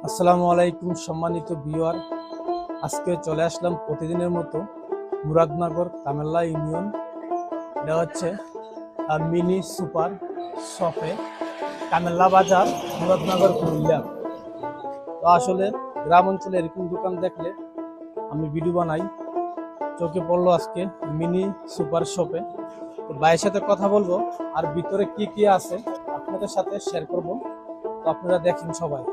আসসালামু আলাইকুম সম্মানিত ভিউয়ার, আজকে চলে আসলাম প্রতিদিনের মতো মুরাদনগর কামেল্লা ইউনিয়ন। এটা হচ্ছে মিনি সুপার শপে, কামেল্লা বাজার, মুরাদনগর, কুমিল্লা। তো আসলে গ্রাম অঞ্চলে এরকম দোকান দেখলে আমি ভিডিও বানাই। চোখে পড়লো আজকে মিনি সুপার শপে। তো ভাইয়ের সাথে কথা বলবো আর ভিতরে কি কি আছে আপনাদের সাথে শেয়ার করব। তো আপনারা দেখেন সবাই।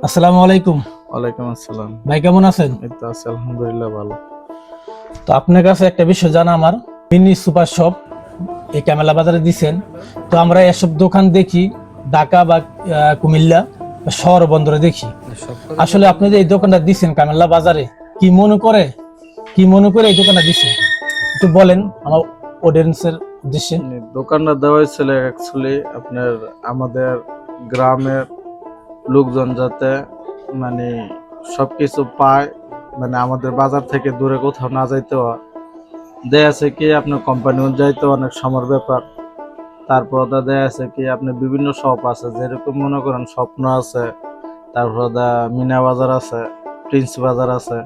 আসসালামু আলাইকুম। ওয়ালাইকুম আসসালাম। ভাই কেমন আছেন? এই তো আছি আলহামদুলিল্লাহ ভালো। তো আপনার কাছে একটা বিষয় জানা আমার, মিনি সুপার শপ এই কামেলা বাজারে দিছেন। তো আমরা এসব দোকান দেখি ঢাকা বা কুমিল্লা বা শহর বন্দরে দেখি। আসলে আপনি যে এই দোকানটা দিছেন কামেলা বাজারে, কি মনে করে এই দোকানটা দিছেন একটু বলেন আমার অডিয়েন্সের উদ্দেশ্যে। দোকানটা দেওয়া হয়েছিল অ্যাকচুয়ালি আপনার আমাদের গ্রামের লোকজন যাতে মানে সবকিছু পায়, মানে আমাদের বাজার থেকে দূরে কোথাও না যাইতে হয়। দেয়া আছে কি আপনার কোম্পানিও যাইতে অনেক সময়ের ব্যাপার। তারপর দেয়া আছে কি আপনার বিভিন্ন শপ আছে, যেরকম মনে করেন স্বপ্ন আছে, তারপর মিনা বাজার আছে, প্রিন্স বাজার আছে।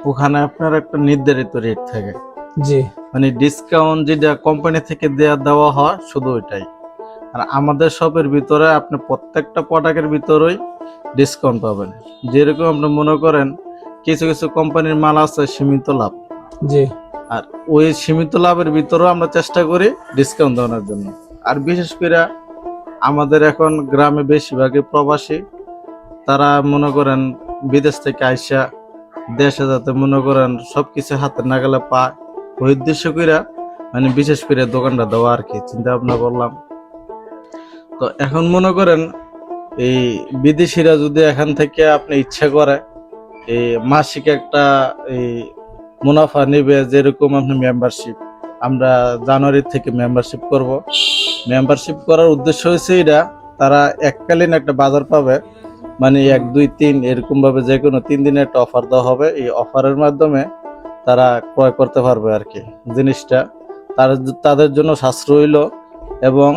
ওখানে আপনার একটা নির্ধারিত রেট থাকে, জি, মানে ডিসকাউন্ট যেটা কোম্পানি থেকে দেওয়া হয় শুধু ওইটাই। আর আমাদের শপের ভিতরে আপনি প্রত্যেকটা প্রোডাক্টের ভিতরেই ডিসকাউন্ট পাবেন। যেরকম আপনি মনে করেন কিছু কিছু কোম্পানির মাল আছে সীমিত লাভ, জি, আর ওই সীমিত লাভের ভিতরেও আমরা চেষ্টা করি ডিসকাউন্ট দেওয়ার জন্য। আর বিশেষ করে আমাদের এখন গ্রামে বেশিরভাগই প্রবাসী, তারা মনে করেন বিদেশ থেকে আইসা দেশে যাতে মনে করেন সবকিছু হাতের নাগালে পায়, ওই উদ্দেশ্য করে মানে বিশেষ করে দোকানটা দেওয়া আর কি চিন্তা ভাবনা করলাম। তো এখন মনে করেন এই বিদেশিরা যদি এখান থেকে আপনি ইচ্ছা করে এই মাসিক একটা এই মুনাফা নেবে, যেরকম আপনি মেম্বারশিপ, আমরা জানুয়ারি থেকে মেম্বারশিপ করব। মেম্বারশিপ করার উদ্দেশ্য হয়েছে এটা, তারা এককালীন একটা বাজার পাবে, মানে 1, 2, 3 এরকম ভাবে যে কোনো 3 দিনের একটা অফার দেওয়া হবে। এই অফারের মাধ্যমে তারা ক্রয় করতে পারবে আর কি জিনিসটা। তাদের জন্য সাশ্রয় হইলো, এবং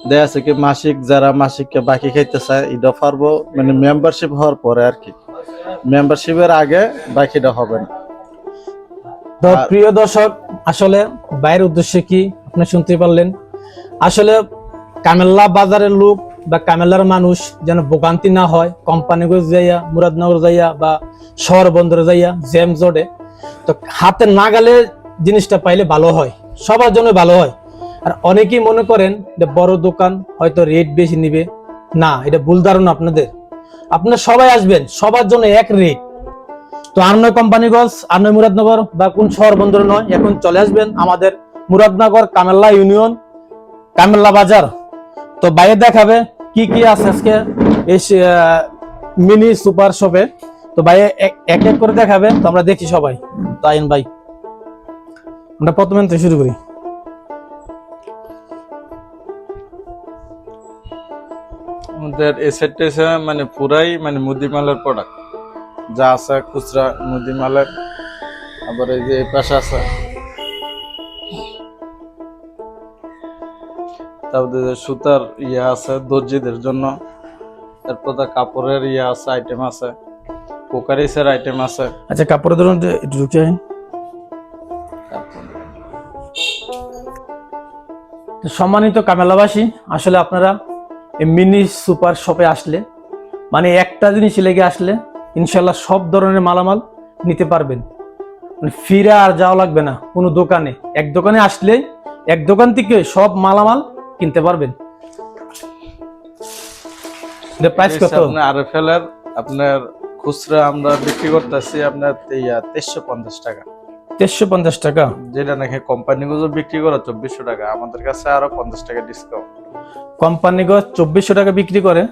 দেখা আছে কি মাসিক যারা মাসিককে বাকি খাইতে চায় এটা পারবো, মানে মেম্বারশিপ হওয়ার পরে আর কি। মেম্বারশিপের আগে বাকিটা হবে না। তো প্রিয় দর্শক, আসলে বাইরের উদ্দেশ্যে কি আপনি শুনতে পারলেন। আসলে কামেল্লা বাজারের লোক বা কামেল্লার মানুষ যেন ভোগান্তি না হয়, কোম্পানিগঞ্জ যাইয়া, মুরাদনগর যাইয়া বা শহর বন্দরে যাইয়া, জ্যাম জোডে, তো হাতে না গেলে জিনিসটা পাইলে ভালো হয়, সবার জন্য ভালো হয়। আর অনেকেই মনে করেন যে বড় দোকান হয়তো রেট বেশি নিবে, না, এটা ভুল ধারণা আপনাদের। আপনারা সবাই আসবেন, সবার জন্য এক রেট। তো আর নয় কোম্পানিগঞ্জ, আর নয় মুরাদনগর বা কোন শহর বন্দর নয়, এখন চলে আসবেন আমাদের মুরাদনগর কামেল্লা ইউনিয়ন, কামেল্লা বাজার। তো বাইরে দেখাবে কি কি আছে আজকে এই মিনি সুপার শপে। তো বাইরে এক এক করে দেখাবে, তো আমরা দেখি সবাই। তো আইন ভাই, আমরা প্রথমে থেকে শুরু করি। আমাদের এই সেটটা মানে পুরাই মানে মুদিমালের প্রোডাক্ট যা আছে, খুচরা মুদিমালের। আবার এই যে এই পাশে আছে, তারপরে সুতার ইয়ে আছে দর্জিদের জন্য। তারপর কাপড়ের ইয়ে আছে, আইটেম আছে, কোকারিসের আইটেম আছে। আচ্ছা, কাপড়ের ধরুন একটু ঢুকে। সম্মানিত কামেলাবাসী, আসলে আপনারা এই মিনি সুপার শপে আসলে মানে একটা জিনিস লেগে আসলে ইনশাল্লাহ সব ধরনের মালামাল নিতে পারবেন। মানে ফিরে আর যাওয়া লাগবে না কোনো দোকানে। এক দোকানে আসলে এক দোকান থেকে সব মালামাল কিনতে পারবেন। প্রাইস কত? আরএফএল এর আপনার খুচরা আমরা বিক্রি করতেছি আপনার 2350 টাকা। 2350 টাকা, যেটা নাকি কোম্পানিগুলো বিক্রি করে 2400 টাকা। আমাদের কাছে আরো 50 টাকা ডিসকাউন্ট। কোম্পানিগঞ্জ 2400 টাকা বিক্রি করে,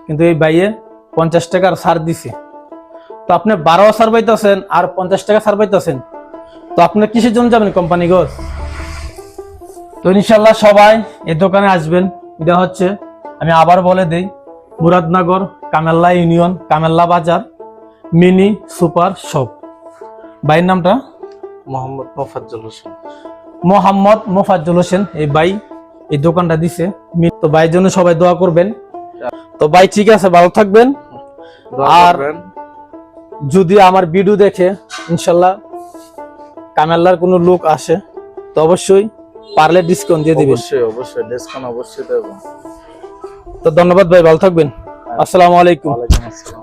কিন্তু এই ভাইয়ে 50 টাকার ছাড় দিছে। তো আপনি 12 ছাড় পাইতেছেন আর 50 টাকা ছাড় পাইতেছেন, তো আপনি কিসের জন্য যাবেন কোম্পানি গোস? তো ইনশাল্লাহ সবাই এই দোকানে আসবেন। এটা হচ্ছে, আমি আবার বলে দেই, মুরাদনগর কামেল্লা ইউনিয়ন, কামেল্লা বাজার, মিনি সুপার শপ। ভাইয়ের নামটা মোহাম্মদ মোফাজ্জল হোসেন। মোহাম্মদ মোফাজ্জল হোসেন এই ভাই এই দোকানটা দিছে। তো ভাইয়ের জন্য সবাই দোয়া করবেন। তো ভাই ঠিক আছে, ভালো থাকবেন। আর যদি আমার ভিডিও দেখে ইনশাল্লাহ কামেল্লার কোনো লোক আসে, তো অবশ্যই পারলে ডিসকাউন্ট দিয়ে দিবেন। অবশ্যই অবশ্যই ডিসকাউন্ট অবশ্যই দেব। তো ধন্যবাদ ভাই, ভালো থাকবেন। আসসালামু আলাইকুম। ওয়ালাইকুম আসসালাম।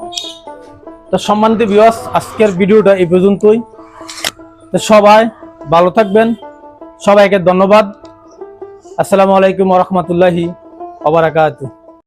তো সম্মানিত ভিউয়ার্স, আজকের ভিডিওটা এই পর্যন্তই। তো সবাই ভালো থাকবেন, সবাইকে ধন্যবাদ। আসসালামু আলাইকুম ওয়া রাহমাতুল্লাহি ওয়া বারাকাতুহু।